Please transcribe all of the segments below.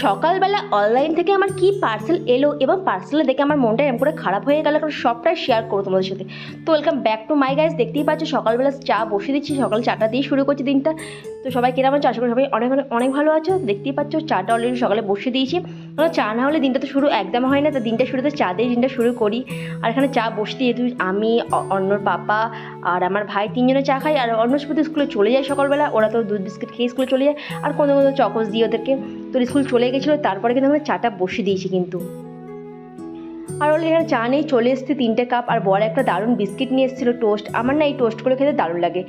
সকালবেলা অনলাইন থেকে আমার কি পার্সেল এলো এবং পার্সেলে দেখে আমার মনটা এরকম করে খারাপ হয়ে গেল, কারণ সবটাই শেয়ার করবো তোমাদের সাথে। তো welcome back to my guys. দেখতেই পাচ্ছ সকালবেলা চা বসিয়ে দিচ্ছি, সকাল চাটা দিয়ে শুরু করছি দিনটা। তো সবাই কিরকম আছে? আশা করি সবাই অনেক অনেক অনেক ভালো আছো। দেখতেই পাচ্ছ চাটা অলরেডি সকালে বসিয়ে দিয়েছি, কারণ চা না হলে দিনটা তো শুরু একদম হয় না। তো দিনটা শুরুতে চা দিয়ে দিনটা শুরু করি। আর এখানে চা বসে দিয়ে আমি, অন্যর পাপা আর আমার ভাই তিনজনে চা খাই। আর অন্য সাথে স্কুলে চলে যায় সকালবেলা, ওরা তো দুধ বিস্কিট খেয়ে স্কুলে চলে যায়, আর কোনো কোনো চকোস দিয়ে ওদেরকে। তো স্কুল চলে গেছিলো, তারপরে কিন্তু আমরা চাটা বসিয়ে দিয়েছি কিন্তু। আর অলরেডি এখানে চা নিয়ে চলে এসেছি 3টে কাপ, আর বড় একটা দারুণ বিস্কিট নিয়ে এসেছিলো, টোস্ট। আমার না এই টোস্টগুলো খেতে দারুণ লাগে,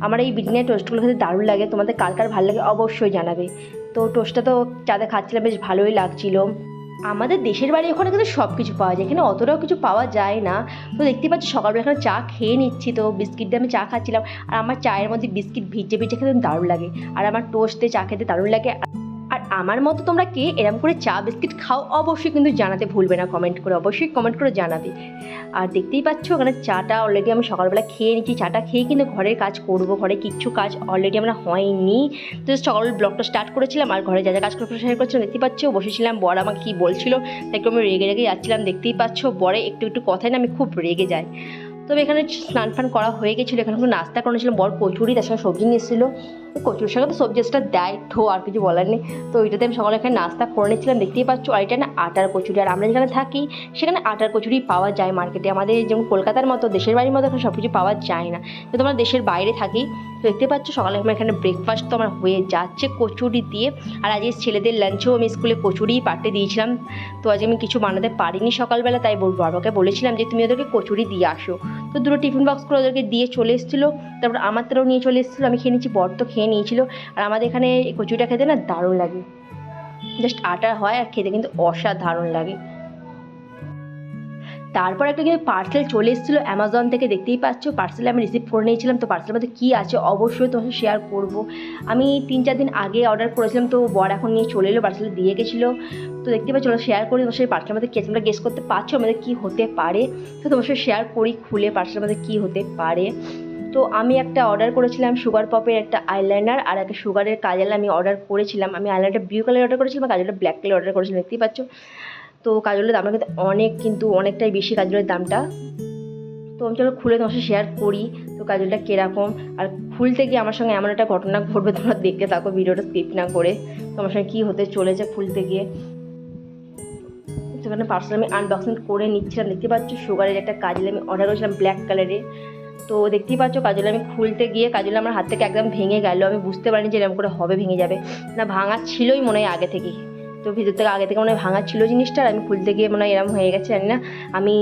আমার এই ব্রিটানিয়া টোস্টগুলো খেতে দারুণ লাগে। তোমাদের কার কার ভালো লাগে অবশ্যই জানাবে। তো টোস্টটা তো চাতে খাচ্ছিলাম, বেশ ভালোই লাগছিলো। আমাদের দেশের বাড়ি ওখানে কিন্তু সব কিছু পাওয়া যায়, এখানে অতটাও কিছু পাওয়া যায় না। তো দেখতে পাচ্ছি সকালবেলা এখানে চা খেয়ে নিচ্ছি, তো বিস্কিট দিয়ে আমি চা খাচ্ছিলাম। আর আমার চায়ের মধ্যে বিস্কিট ভিজে ভিজে খেতে দারুণ লাগে, আর আমার টোস্ট দিয়ে চা খেতে দারুণ লাগে। আর আমার মতো তোমরা কে এরম করে চা বিস্কিট খাও অবশ্যই কিন্তু জানাতে ভুলবে না, কমেন্ট করে অবশ্যই কমেন্ট করে জানাবে। আর দেখতেই পাচ্ছ ওখানে চাটা অলরেডি আমি সকালবেলা খেয়ে নিচ্ছি। চাটা খেয়ে কিন্তু ঘরের কাজ করবো, ঘরে কিচ্ছু কাজ অলরেডি আমরা হয়নি। তো সকালবেলা ব্লগটা স্টার্ট করেছিলাম, আর ঘরে যা যা কাজ করে শেয়ার করছিলাম। দেখতেই পাচ্ছ বসেছিলাম, বর আমাকে কী বলছিল, তাই একটু আমি রেগে রেগে যাচ্ছিলাম। দেখতেই পাচ্ছ বরে একটু একটু কথায় না আমি খুব রেগে যাই। তবে এখানে স্নান ফান করা হয়ে গেছিলো, এখানে কোনো নাস্তা করেছিলাম, বর কচুরি তার সঙ্গে সবজি নিয়ে এসেছিলো। কচুরির সঙ্গে তো সবজি এক্সট্রা দেয়, তো আর কিছু বলার নেই। তো ওইটাতে আমি সকালে এখানে নাস্তা করে নিচ্ছিলাম। দেখতেই পাচ্ছ, আর এটা না আটার কচুরি। আর আমরা যেখানে থাকি সেখানে আটার কচুরি পাওয়া যায় মার্কেটে, আমাদের যেমন কলকাতার মতো দেশের বাড়ির মতো এখানে সব কিছু পাওয়া যায় না, তো আমরা দেশের বাইরে থাকি। তো দেখতে পাচ্ছ সকালে আমার এখানে ব্রেকফাস্ট তো আমার হয়ে যাচ্ছে কচুরি দিয়ে। আর আজকে ছেলেদের লাঞ্চেও আমি স্কুলে কচুরিই পাঠিয়ে দিয়েছিলাম। তো আজকে আমি কিছু বানাতে পারিনি সকালবেলা, তাই বাবাকে বলেছিলাম যে তুমি ওদেরকে কচুরি দিয়ে আসো। তো দুটো টিফিন বক্স করে ওদেরকে দিয়ে চলে এসেছিলো, তারপর আমার তেলেও নিয়ে চলে এসেছিলো। আমি খেয়ে নিচ্ছি, বর তো খেয়ে নিয়েছিল। আর আমাদের এখানে কচুরিটা খেতে না দারুণ লাগে, জাস্ট আটা হয় আর খেতে কিন্তু অসাধারণ লাগে। তারপর একটা কিন্তু পার্সেল চলে এসেছিলো অ্যামাজন থেকে, দেখতেই পাচ্ছ পার্সেল আমি রিসিভ করে নিয়েছিলাম। তো পার্সেলের মধ্যে কী আছে অবশ্যই তোমাকে শেয়ার করব। আমি 3-4 দিন আগে অর্ডার করেছিলাম, তো বর এখন নিয়ে চলে এলো, পার্সেল দিয়ে গেছিলো। তো দেখতে পাচ্ছ শেয়ার করি তোমার সাথে পার্সেলের মধ্যে কী আছে, তোমরা গেস করতে পারছো আমাদের কী হতে পারে। তো তোমার সাথে শেয়ার করি খুলে পার্সেলের মধ্যে কী হতে পারে। তো আমি একটা অর্ডার করেছিলাম সুগার পপের একটা আইলাইনার, আর একটা সুগারের কাজল আমি অর্ডার করেছিলাম। আমি আইলাইনারটা ব্লু কালার অর্ডার করেছিলাম, কাজলটা ব্ল্যাক কালার অর্ডার করেছিলাম। দেখতেই পাচ্ছ তো কাজলের দামটা কিন্তু অনেকটাই বেশি কাজলের দামটা। তো আমি চলো খুলে তোমার সাথে শেয়ার করি তো কাজলটা কীরকম। আর খুলতে গিয়ে আমার সঙ্গে এমন একটা ঘটনা ঘটবে, তোমরা দেখতে থাকো ভিডিওটা স্কিপ না করে, তোমার সঙ্গে কী হতে চলেছে খুলতে গিয়ে। সেখানে পার্সেল আমি আনবক্সিং করে নিচ্ছিলাম। দেখতে পাচ্ছ সুগারের একটা কাজল আমি অর্ডার করেছিলাম ব্ল্যাক কালারের। তো দেখতেই পাচ্ছ কাজল আমি খুলতে গিয়ে কাজল আমার হাত থেকে একদম ভেঙে গেল। আমি বুঝতে পারিনি যে এরকম করে হবে, ভেঙে যাবে না, ভাঙা ছিলই মনে হয় আগে থেকেই। তো ভিতর থেকে আগে থেকে মনে হয় ভাঙা ছিল জিনিসটা, আর আমি খুলতে গিয়ে মনে হয় এরকম হয়ে গেছে, জানি না। আমি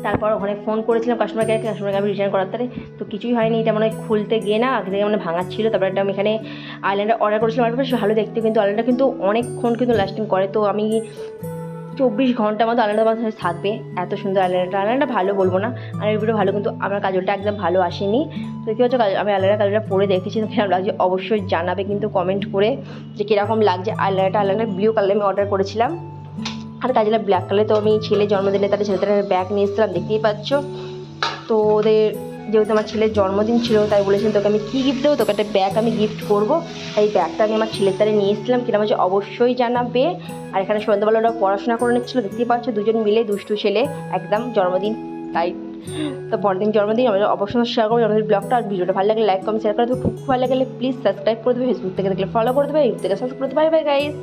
তারপর ওখানে ফোন করেছিলাম কাস্টমার কেয়ারকে আমি রিটার্ন করাতে, তো কিছুই হয়নি। এটা মনে হয় খুলতে গিয়ে না আগে থেকে মানে ভাঙা ছিল। তারপর একটা আমি এখানে আইল্যান্ডার অর্ডার করেছিলাম, আর বেশ ভালো দেখতে, কিন্তু আইল্যান্ডার কিন্তু অনেকক্ষণ কিন্তু লাস্টিং করে। তো আমি 24 ঘন্টার মতো আইল্যান্ডার আমার সাথে থাকবে, এত সুন্দর আইল্যান্ডারটা ভালো বলবো না, আর এগুলো ভালো, কিন্তু আমার কাজলটা একদম ভালো আসেনি। তো কী হচ্ছে আমি কাজলটা পরে দেখেছি, তো কীরকম লাগছে অবশ্যই জানাবে কিন্তু কমেন্ট করে যে কীরকম লাগছে আইল্যান্ডার ব্লু কালার আমি অর্ডার করেছিলাম, আর কাজলে ব্ল্যাক কালার। তো আমি ছেলে জন্মদিনে তাদের ছেলেটার ব্যাগ নিয়ে এসেছিলাম, দেখতেই পাচ্ছ। তো ওদের যেহেতু আমার ছেলের জন্মদিন ছিল, তাই বলেছিলাম তোকে আমি কী গিফট দেবো, তোকে একটা ব্যাগ আমি গিফট করবো। তাই ব্যাগটা আমি আমার ছেলের তারে নিয়ে এসেছিলাম, কিনা হচ্ছে অবশ্যই জানাবে। আর এখানে সন্ধ্যাবেলা ওরা পড়াশোনা করে নিচ্ছিলো, দেখতেই পাচ্ছ দুজন মিলে দুষ্টু ছেলে, একদম জন্মদিন তাই। তো পরের দিন জন্মদিন আমরা অবশ্যই শেয়ার করবো আমাদের ব্লগটা। আর ভিডিওটা ভালো লাগলে লাইক কমেন্ট শেয়ার করে দেবো, খুব ভালো লাগলে প্লিজ সাবস্ক্রাইব করে দেবে, ফেসবুক থেকে দেখলে ফলো করে দেবে, ইউটিউব থেকে সাবস্ক্রাইব করে দেবে। Bye bye guys.